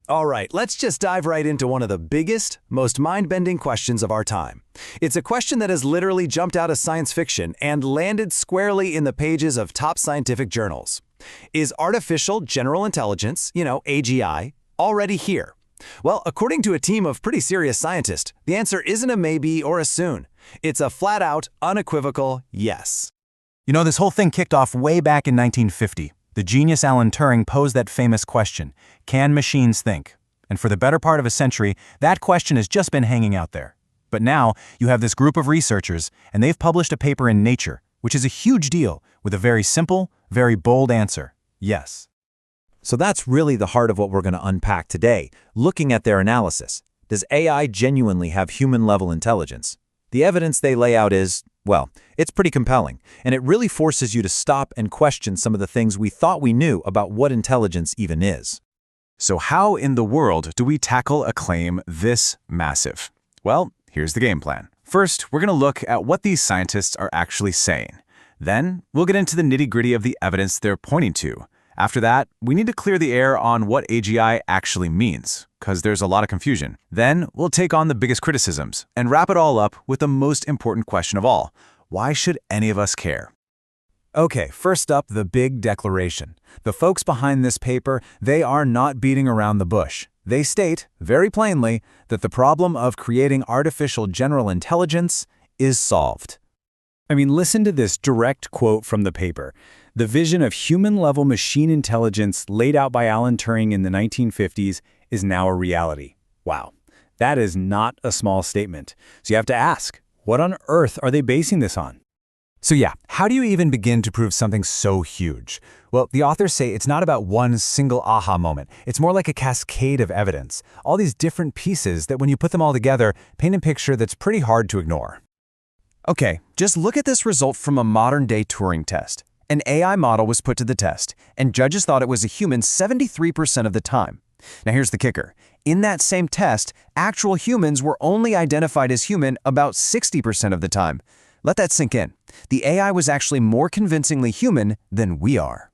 All right, let's just dive right into one of the biggest, most mind-bending questions of our time. It's a question that has literally jumped out of science fiction and landed squarely in the pages of top scientific journals. Is artificial general intelligence, AGI, already here? Well, according to a team of pretty serious scientists, the answer isn't a maybe or a soon. It's a flat-out, unequivocal yes. This whole thing kicked off way back in 1950. The genius Alan Turing posed that famous question, can machines think? And for the better part of a century, that question has just been hanging out there. But now, you have this group of researchers, and they've published a paper in Nature, which is a huge deal, with a very simple, very bold answer, yes. So that's really the heart of what we're going to unpack today, looking at their analysis. Does AI genuinely have human-level intelligence? The evidence they lay out is, well, it's pretty compelling, and it really forces you to stop and question some of the things we thought we knew about what intelligence even is. So how in the world do we tackle a claim this massive? Well, here's the game plan. First, we're going to look at what these scientists are actually saying. Then, we'll get into the nitty-gritty of the evidence they're pointing to. After that, we need to clear the air on what AGI actually means, because there's a lot of confusion. Then, we'll take on the biggest criticisms and wrap it all up with the most important question of all. Why should any of us care? Okay, first up, the big declaration. The folks behind this paper, they are not beating around the bush. They state, very plainly, that the problem of creating artificial general intelligence is solved. Listen to this direct quote from the paper. The vision of human-level machine intelligence laid out by Alan Turing in the 1950s is now a reality. Wow, that is not a small statement. So you have to ask, what on earth are they basing this on? So yeah, how do you even begin to prove something so huge? Well, the authors say it's not about one single aha moment. It's more like a cascade of evidence. All these different pieces that when you put them all together, paint a picture that's pretty hard to ignore. Okay, just look at this result from a modern-day Turing test. An AI model was put to the test, and judges thought it was a human 73% of the time. Now here's the kicker. In that same test, actual humans were only identified as human about 60% of the time. Let that sink in. The AI was actually more convincingly human than we are.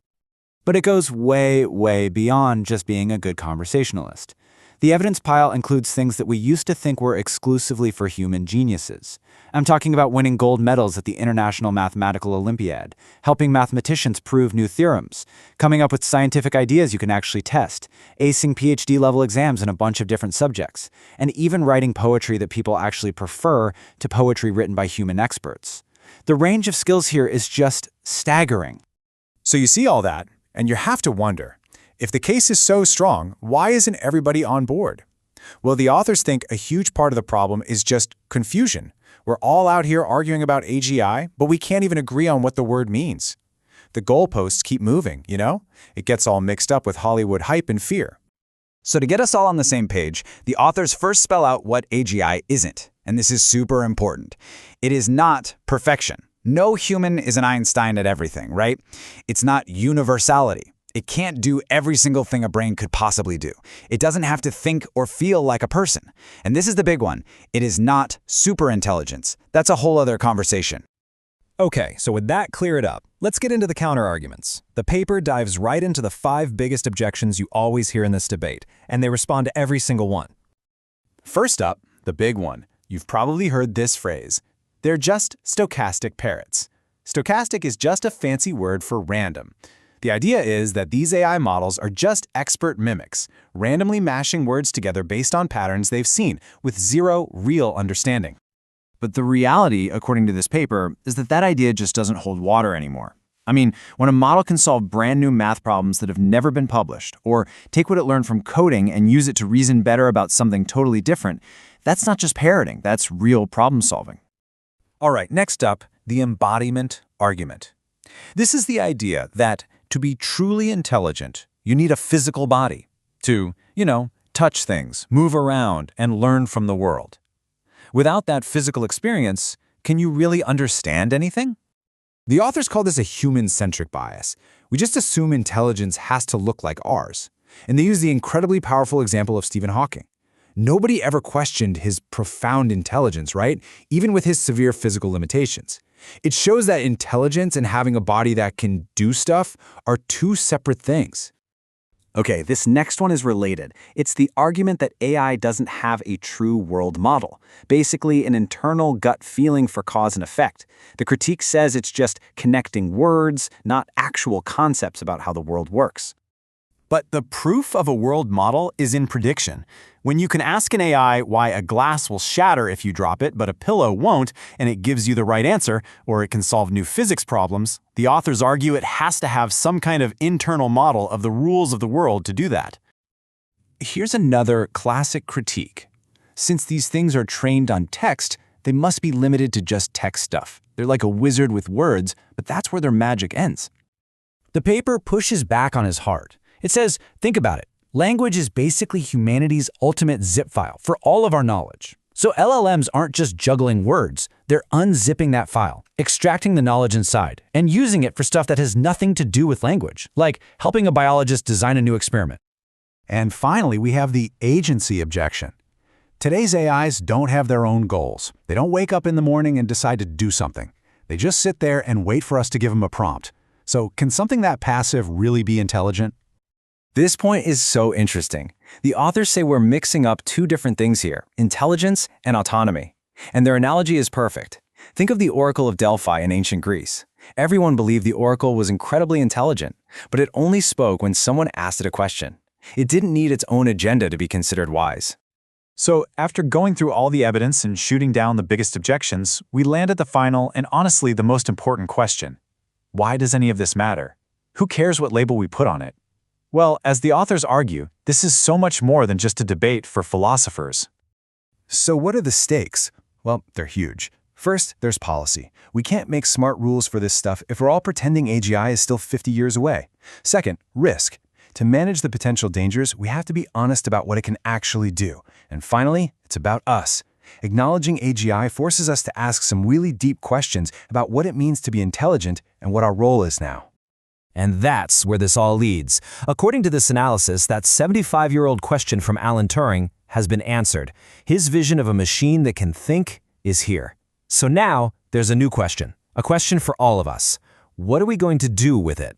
But it goes way, way beyond just being a good conversationalist. The evidence pile includes things that we used to think were exclusively for human geniuses. I'm talking about winning gold medals at the International Mathematical Olympiad, helping mathematicians prove new theorems, coming up with scientific ideas you can actually test, acing PhD-level exams in a bunch of different subjects, and even writing poetry that people actually prefer to poetry written by human experts. The range of skills here is just staggering. So you see all that, and you have to wonder, if the case is so strong, why isn't everybody on board? Well, the authors think a huge part of the problem is just confusion. We're all out here arguing about AGI, but we can't even agree on what the word means. The goalposts keep moving, It gets all mixed up with Hollywood hype and fear. So to get us all on the same page, the authors first spell out what AGI isn't, and this is super important. It is not perfection. No human is an Einstein at everything, right? It's not universality. It can't do every single thing a brain could possibly do. It doesn't have to think or feel like a person. And this is the big one. It is not superintelligence. That's a whole other conversation. Okay, so with that cleared up, let's get into the counter-arguments. The paper dives right into the 5 biggest objections you always hear in this debate, and they respond to every single one. First up, the big one. You've probably heard this phrase. They're just stochastic parrots. Stochastic is just a fancy word for random. The idea is that these AI models are just expert mimics, randomly mashing words together based on patterns they've seen, with zero real understanding. But the reality, according to this paper, is that that idea just doesn't hold water anymore. When a model can solve brand new math problems that have never been published, or take what it learned from coding and use it to reason better about something totally different, that's not just parroting, that's real problem solving. All right, next up, the embodiment argument. This is the idea that to be truly intelligent, you need a physical body to, touch things, move around, and learn from the world. Without that physical experience, can you really understand anything? The authors call this a human-centric bias. We just assume intelligence has to look like ours. And they use the incredibly powerful example of Stephen Hawking. Nobody ever questioned his profound intelligence, right? Even with his severe physical limitations. It shows that intelligence and having a body that can do stuff are two separate things. Okay, this next one is related. It's the argument that AI doesn't have a true world model, basically an internal gut feeling for cause and effect. The critique says it's just connecting words, not actual concepts about how the world works. But the proof of a world model is in prediction. When you can ask an AI why a glass will shatter if you drop it, but a pillow won't, and it gives you the right answer, or it can solve new physics problems, the authors argue it has to have some kind of internal model of the rules of the world to do that. Here's another classic critique. Since these things are trained on text, they must be limited to just text stuff. They're like a wizard with words, but that's where their magic ends. The paper pushes back on his heart. It says, think about it. Language is basically humanity's ultimate zip file for all of our knowledge. So LLMs aren't just juggling words, they're unzipping that file, extracting the knowledge inside, and using it for stuff that has nothing to do with language, like helping a biologist design a new experiment. And finally, we have the agency objection. Today's AIs don't have their own goals. They don't wake up in the morning and decide to do something. They just sit there and wait for us to give them a prompt. So can something that passive really be intelligent? This point is so interesting. The authors say we're mixing up two different things here, intelligence and autonomy. And their analogy is perfect. Think of the Oracle of Delphi in ancient Greece. Everyone believed the Oracle was incredibly intelligent, but it only spoke when someone asked it a question. It didn't need its own agenda to be considered wise. So, after going through all the evidence and shooting down the biggest objections, we land at the final and honestly the most important question. Why does any of this matter? Who cares what label we put on it? Well, as the authors argue, this is so much more than just a debate for philosophers. So what are the stakes? Well, they're huge. First, there's policy. We can't make smart rules for this stuff if we're all pretending AGI is still 50 years away. Second, risk. To manage the potential dangers, we have to be honest about what it can actually do. And finally, it's about us. Acknowledging AGI forces us to ask some really deep questions about what it means to be intelligent and what our role is now. And that's where this all leads. According to this analysis, that 75-year-old question from Alan Turing has been answered. His vision of a machine that can think is here. So now, there's a new question. A question for all of us. What are we going to do with it?